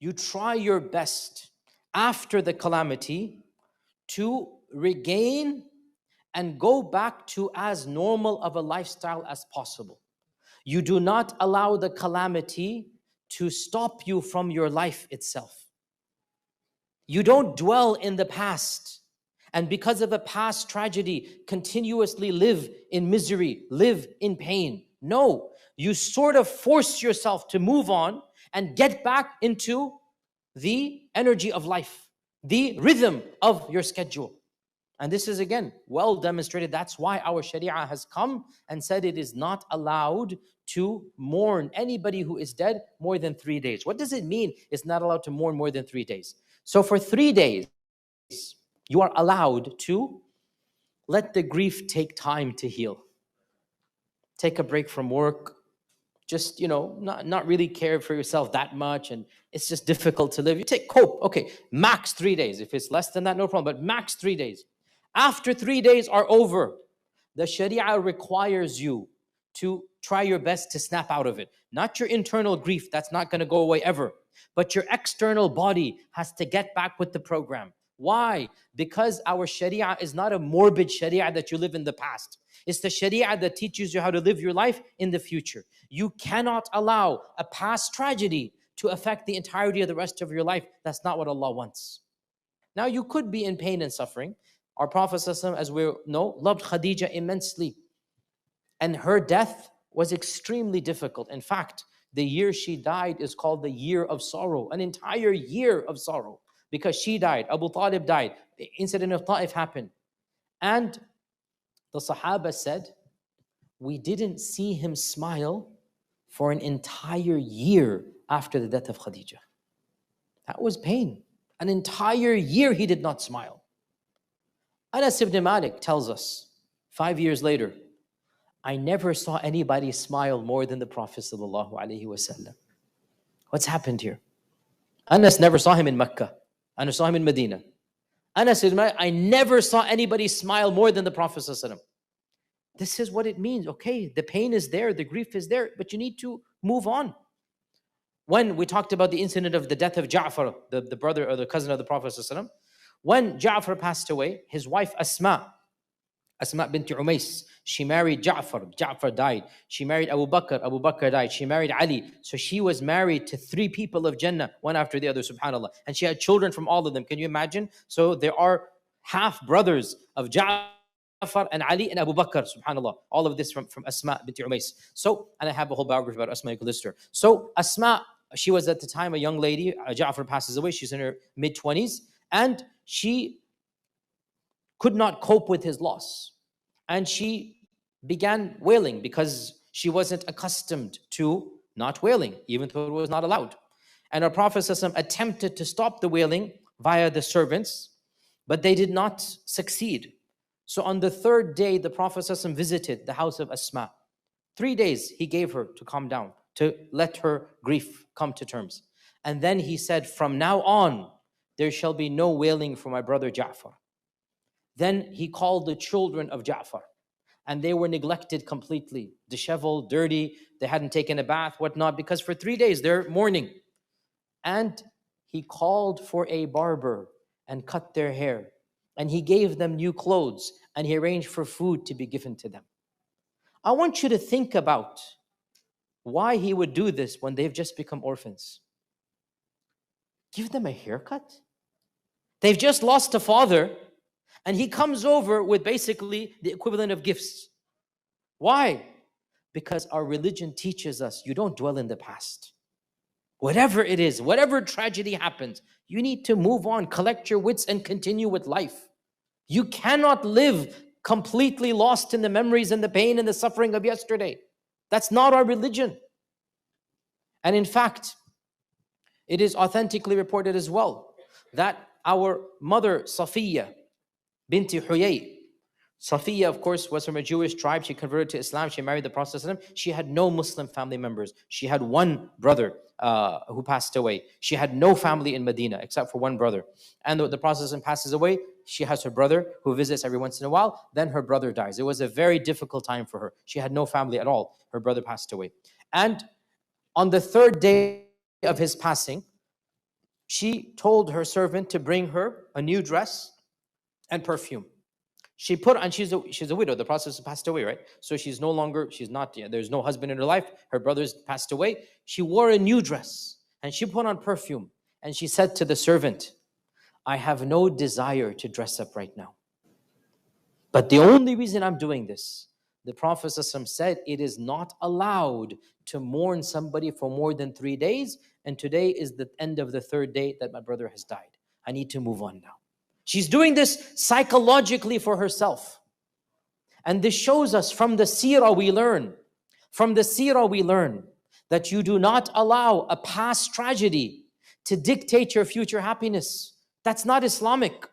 you try your best after the calamity to regain and go back to as normal of a lifestyle as possible. You do not allow the calamity to stop you from your life itself. You don't dwell in the past, and because of a past tragedy, continuously live in misery, live in pain. No, you sort of force yourself to move on and get back into the energy of life, the rhythm of your schedule. And this is again well demonstrated. That's why our Sharia has come and said it is not allowed to mourn anybody who is dead more than 3 days. What does it mean it's not allowed to mourn more than 3 days? So for 3 days, you are allowed to let the grief take time to heal. Take a break from work. Just, not really care for yourself that much, and it's just difficult to live. You cope. Okay, max 3 days. If it's less than that, no problem, but max 3 days. After 3 days are over, the Sharia requires you to try your best to snap out of it. Not your internal grief, that's not going to go away ever. But your external body has to get back with the program. Why? Because our Sharia is not a morbid Sharia that you live in the past. It's the Sharia that teaches you how to live your life in the future. You cannot allow a past tragedy to affect the entirety of the rest of your life. That's not what Allah wants. Now, you could be in pain and suffering. Our Prophet ﷺ, as we know, loved Khadija immensely. And her death was extremely difficult. In fact, the year she died is called the year of sorrow, an entire year of sorrow. Because she died, Abu Talib died, the incident of Ta'if happened. And the Sahaba said, we didn't see him smile for an entire year after the death of Khadija. That was pain. An entire year he did not smile. Anas ibn Malik tells us, 5 years later, I never saw anybody smile more than the Prophet ﷺ. What's happened here? Anas never saw him in Mecca. Anas saw him in Medina. Anas said, I never saw anybody smile more than the Prophet ﷺ. This is what it means. Okay, the pain is there, the grief is there, but you need to move on. When we talked about the incident of the death of Ja'far, the brother or the cousin of the Prophet ﷺ, when Ja'far passed away, his wife Asma bint Umays, she married Ja'far. Ja'far died. She married Abu Bakr. Abu Bakr died. She married Ali. So she was married to 3 people of Jannah, one after the other, subhanAllah. And she had children from all of them. Can you imagine? So there are half brothers of Ja'far and Ali and Abu Bakr, subhanAllah. All of this from Asma bint Umays. So, and I have a whole biography about Asma, you can list her. So Asma, she was at the time a young lady. Ja'far passes away. She's in her mid-20s. And she could not cope with his loss. And she began wailing because she wasn't accustomed to not wailing, even though it was not allowed. And our Prophet ﷺ attempted to stop the wailing via the servants, but they did not succeed. So on the 3rd day, the Prophet ﷺ visited the house of Asma. 3 days he gave her to calm down, to let her grief come to terms. And then he said, from now on, there shall be no wailing for my brother Ja'far. Then he called the children of Ja'far, and they were neglected completely, disheveled, dirty, they hadn't taken a bath, whatnot, because for 3 days they're mourning. And he called for a barber and cut their hair, and he gave them new clothes, and he arranged for food to be given to them. I want you to think about why he would do this when they've just become orphans. Give them a haircut? They've just lost a father, and he comes over with basically the equivalent of gifts. Why? Because our religion teaches us you don't dwell in the past. Whatever it is, whatever tragedy happens, you need to move on, collect your wits, and continue with life. You cannot live completely lost in the memories and the pain and the suffering of yesterday. That's not our religion. And in fact, it is authentically reported as well that our mother, Safiya, Binti Huyay. Safiya, of course, was from a Jewish tribe. She converted to Islam. She married the Prophet ﷺ. She had no Muslim family members. She had one brother who passed away. She had no family in Medina except for one brother. And the Prophet ﷺ passes away. She has her brother who visits every once in a while. Then her brother dies. It was a very difficult time for her. She had no family at all. Her brother passed away. And on the 3rd day of his passing, She told her servant to bring her a new dress and perfume. She put on, she's a widow. The Prophet has passed away, right? So she's no longer, she's not, there's no husband in her life. Her brother's passed away. She wore a new dress and she put on perfume. And she said to the servant, I have no desire to dress up right now. But the only reason I'm doing this, the Prophet ﷺ said, it is not allowed to mourn somebody for more than 3 days. And today is the end of the 3rd day that my brother has died. I need to move on now. She's doing this psychologically for herself. And this shows us from the seerah we learn, that you do not allow a past tragedy to dictate your future happiness. That's not Islamic.